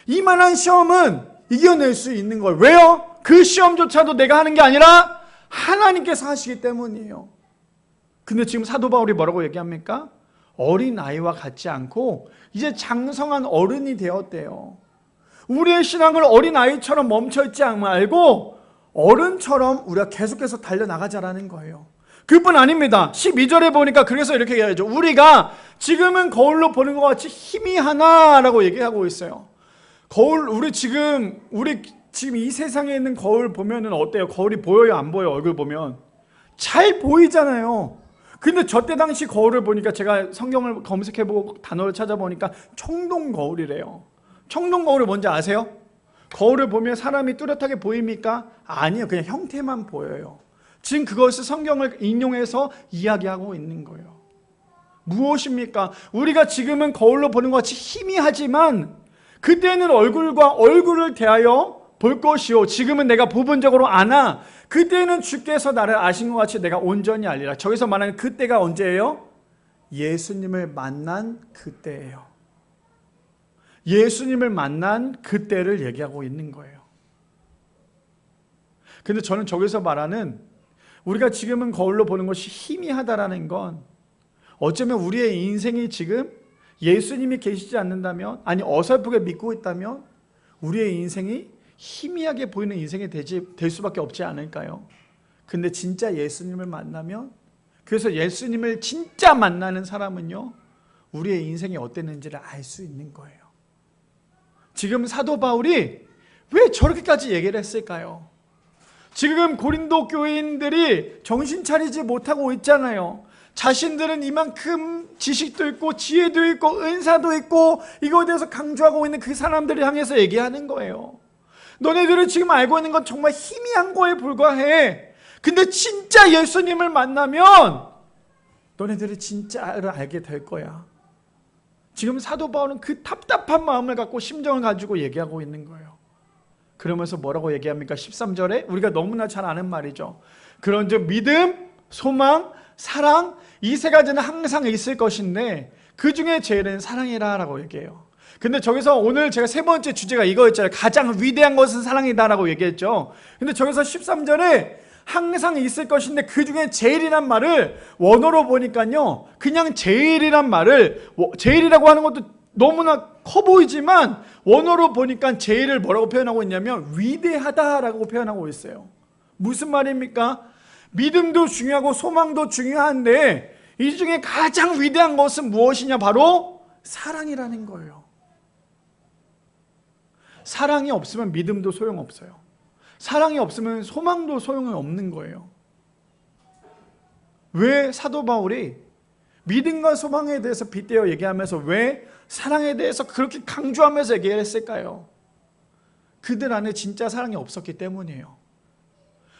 S1: 이만한 시험은 이겨낼 수 있는 거예요. 왜요? 그 시험조차도 내가 하는 게 아니라 하나님께서 하시기 때문이에요. 근데 지금 사도 바울이 뭐라고 얘기합니까? 어린아이와 같지 않고 이제 장성한 어른이 되었대요. 우리의 신앙을 어린아이처럼 멈춰있지 말고 어른처럼 우리가 계속해서 달려나가자라는 거예요. 그뿐 아닙니다. 12절에 보니까 그래서 이렇게 얘기하죠. 우리가 지금은 거울로 보는 것 같이 희미하나라고 얘기하고 있어요. 우리 지금 이 세상에 있는 거울 보면은 어때요? 거울이 보여요? 안 보여요? 얼굴 보면 잘 보이잖아요. 근데 저때 당시 거울을 보니까 제가 성경을 검색해보고 단어를 찾아보니까 청동 거울이래요. 청동 거울이 뭔지 아세요? 거울을 보면 사람이 뚜렷하게 보입니까? 아니요. 그냥 형태만 보여요. 지금 그것을 성경을 인용해서 이야기하고 있는 거예요. 무엇입니까? 우리가 지금은 거울로 보는 것 같이 희미하지만 그때는 얼굴을 대하여 볼 것이요, 지금은 내가 부분적으로 아나 그때는 주께서 나를 아신 것 같이 내가 온전히 알리라. 저기서 말하는 그때가 언제예요? 예수님을 만난 그때예요. 예수님을 만난 그때를 얘기하고 있는 거예요. 근데 저는 저기서 말하는 우리가 지금은 거울로 보는 것이 희미하다라는 건 어쩌면 우리의 인생이 지금 예수님이 계시지 않는다면, 아니 어설프게 믿고 있다면 우리의 인생이 희미하게 보이는 인생이 될 수밖에 없지 않을까요? 근데 진짜 예수님을 만나면, 그래서 예수님을 진짜 만나는 사람은요, 우리의 인생이 어땠는지를 알 수 있는 거예요. 지금 사도 바울이 왜 저렇게까지 얘기를 했을까요? 지금 고린도 교인들이 정신 차리지 못하고 있잖아요. 자신들은 이만큼 지식도 있고 지혜도 있고 은사도 있고 이거에 대해서 강조하고 있는 그 사람들을 향해서 얘기하는 거예요. 너네들은 지금 알고 있는 건 정말 희미한 거에 불과해. 근데 진짜 예수님을 만나면 너네들이 진짜를 알게 될 거야. 지금 사도 바울은 그 답답한 마음을 갖고 심정을 가지고 얘기하고 있는 거예요. 그러면서 뭐라고 얘기합니까? 13절에 우리가 너무나 잘 아는 말이죠. 그런즉 믿음, 소망, 사랑, 이 세 가지는 항상 있을 것인데 그 중에 제일은 사랑이라 라고 얘기해요. 근데 저기서 오늘 제가 세 번째 주제가 이거였잖아요. 가장 위대한 것은 사랑이다 라고 얘기했죠. 근데 저기서 13절에 항상 있을 것인데 그 중에 제일이란 말을 원어로 보니까요, 그냥 제일이란 말을, 제일이라고 하는 것도 너무나 커 보이지만 원어로 보니까 제일을 뭐라고 표현하고 있냐면 위대하다라고 표현하고 있어요. 무슨 말입니까? 믿음도 중요하고 소망도 중요한데 이 중에 가장 위대한 것은 무엇이냐? 바로 사랑이라는 거예요. 사랑이 없으면 믿음도 소용없어요. 사랑이 없으면 소망도 소용이 없는 거예요. 왜 사도 바울이 믿음과 소망에 대해서 빗대어 얘기하면서 왜 사랑에 대해서 그렇게 강조하면서 얘기를 했을까요? 그들 안에 진짜 사랑이 없었기 때문이에요.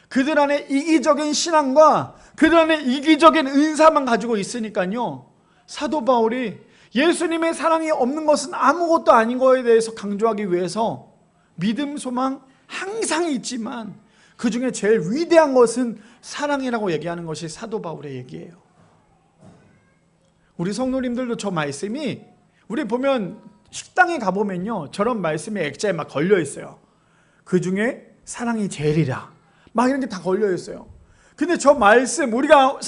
S1: 그들 안에 이기적인 신앙과 그들 안에 이기적인 은사만 가지고 있으니까요, 사도 바울이 예수님의 사랑이 없는 것은 아무것도 아닌 거에 대해서 강조하기 위해서 믿음, 소망 항상 있지만 그 중에 제일 위대한 것은 사랑이라고 얘기하는 것이 사도 바울의 얘기예요. 우리 성도님들도 저 말씀이, 우리 보면 식당에 가보면요, 저런 말씀이 액자에 막 걸려 있어요. 그 중에 사랑이 제일이라 막 이런 게 다 걸려 있어요. 근데 저 말씀 우리가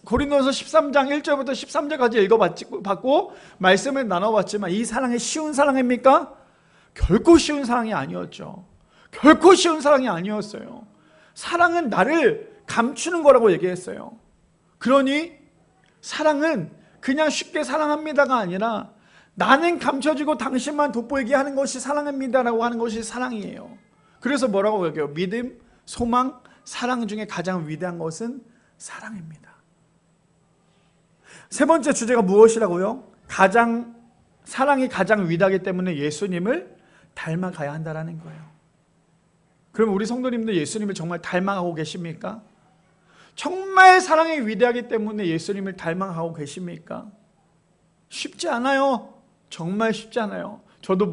S1: 고린도서 13장 1절부터 13절까지 읽어봤고 말씀을 나눠봤지만 이 사랑이 쉬운 사랑입니까? 결코 쉬운 사랑이 아니었죠. 결코 쉬운 사랑이 아니었어요. 사랑은 나를 감추는 거라고 얘기했어요. 그러니 사랑은 그냥 쉽게 사랑합니다가 아니라 나는 감춰지고 당신만 돋보이게 하는 것이 사랑입니다라고 하는 것이 사랑이에요. 그래서 뭐라고 얘기해요? 믿음, 소망, 사랑 중에 가장 위대한 것은 사랑입니다. 세 번째 주제가 무엇이라고요? 사랑이 가장 위대하기 때문에 예수님을 닮아가야 한다는 거예요. 그럼 우리 성도님들 예수님을 정말 닮아가고 계십니까? 정말 사랑이 위대하기 때문에 예수님을 닮아가고 계십니까? 쉽지 않아요. 정말 쉽지 않아요. 저도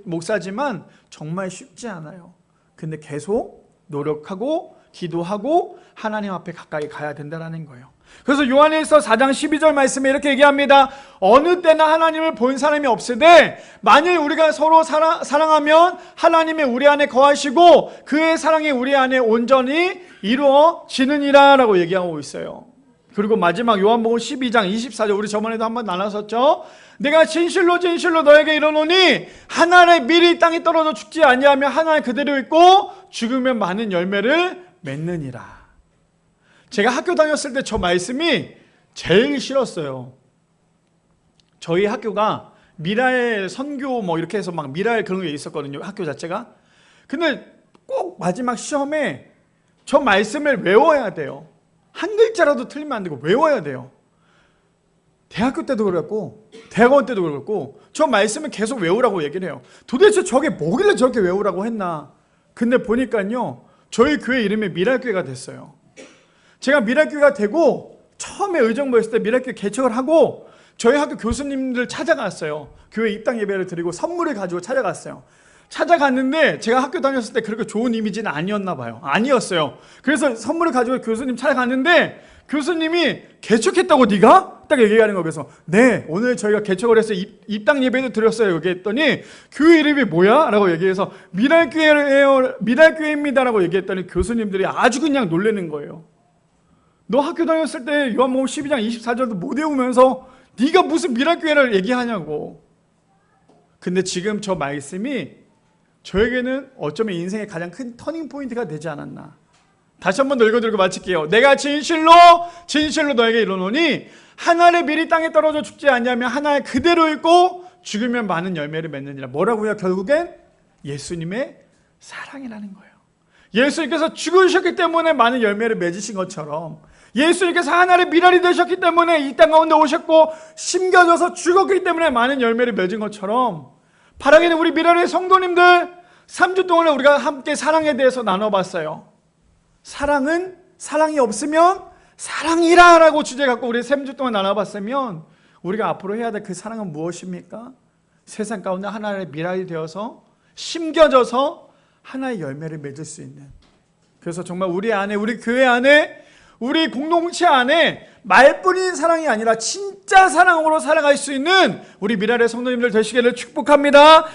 S1: 목사지만 정말 쉽지 않아요. 근데 계속 노력하고 기도하고 하나님 앞에 가까이 가야 된다는 거예요. 그래서 요한일서 4장 12절 말씀에 이렇게 얘기합니다. 어느 때나 하나님을 본 사람이 없으되 만일 우리가 서로 사랑하면 하나님이 우리 안에 거하시고 그의 사랑이 우리 안에 온전히 이루어지느니라 라고 얘기하고 있어요. 그리고 마지막 요한복음 12장 24절, 우리 저번에도 한번 나눴었죠. 내가 진실로 진실로 너에게 이르노니 한 알에 밀이 땅에 떨어져 죽지 아니하며 한 알 그대로 있고 죽으면 많은 열매를 맺느니라. 제가 학교 다녔을 때 저 말씀이 제일 싫었어요. 저희 학교가 미라엘 선교 뭐 이렇게 해서 막 미라엘 그런 게 있었거든요, 학교 자체가. 근데 꼭 마지막 시험에 저 말씀을 외워야 돼요. 한 글자라도 틀리면 안 되고 외워야 돼요. 대학교 때도 그랬고 대학원 때도 그랬고 저 말씀을 계속 외우라고 얘기를 해요. 도대체 저게 뭐길래 저렇게 외우라고 했나. 근데 보니까요, 저희 교회 이름이 미랄교회가 됐어요. 제가 미랄교회가 되고 처음에 의정부였을 때 미랄교회 개척을 하고 저희 학교 교수님들 찾아갔어요. 교회 입당 예배를 드리고 선물을 가지고 찾아갔어요. 찾아갔는데 제가 학교 다녔을 때 그렇게 좋은 이미지는 아니었나 봐요. 아니었어요. 그래서 선물을 가지고 교수님 찾아갔는데 교수님이 개척했다고 네가? 딱 얘기하는 거예요. 그래서 네, 오늘 저희가 개척을 해서 입당 예배도 드렸어요. 여기 했더니 교회 이름이 뭐야? 라고 얘기해서 미랄교회예요, 미랄교회입니다 라고 얘기했더니 교수님들이 아주 그냥 놀라는 거예요. 너 학교 다녔을 때 요한복음 12장 24절도 못 외우면서 네가 무슨 미랄교회를 얘기하냐고. 근데 지금 저 말씀이 저에게는 어쩌면 인생의 가장 큰 터닝포인트가 되지 않았나. 다시 한번 더 읽어드리고 마칠게요. 내가 진실로 너에게 이르노니 한 알의 밀이 땅에 떨어져 죽지 않냐면 한 알 그대로 있고 죽으면 많은 열매를 맺느니라. 뭐라고요? 결국엔 예수님의 사랑이라는 거예요. 예수님께서 죽으셨기 때문에 많은 열매를 맺으신 것처럼 예수님께서 하나의 미랄이 되셨기 때문에 이 땅 가운데 오셨고 심겨져서 죽었기 때문에 많은 열매를 맺은 것처럼 바라기는 우리 미랄의 성도님들 3주 동안에 우리가 함께 사랑에 대해서 나눠봤어요. 사랑은 사랑이 없으면 사랑이라 라고 주제 갖고 우리 3주 동안 나눠봤으면 우리가 앞으로 해야 될 그 사랑은 무엇입니까? 세상 가운데 하나의 미랄이 되어서 심겨져서 하나의 열매를 맺을 수 있는, 그래서 정말 우리 안에, 우리 교회 안에, 우리 공동체 안에 말뿐인 사랑이 아니라 진짜 사랑으로 살아갈 수 있는 우리 미랄의 성도님들 되시기를 축복합니다.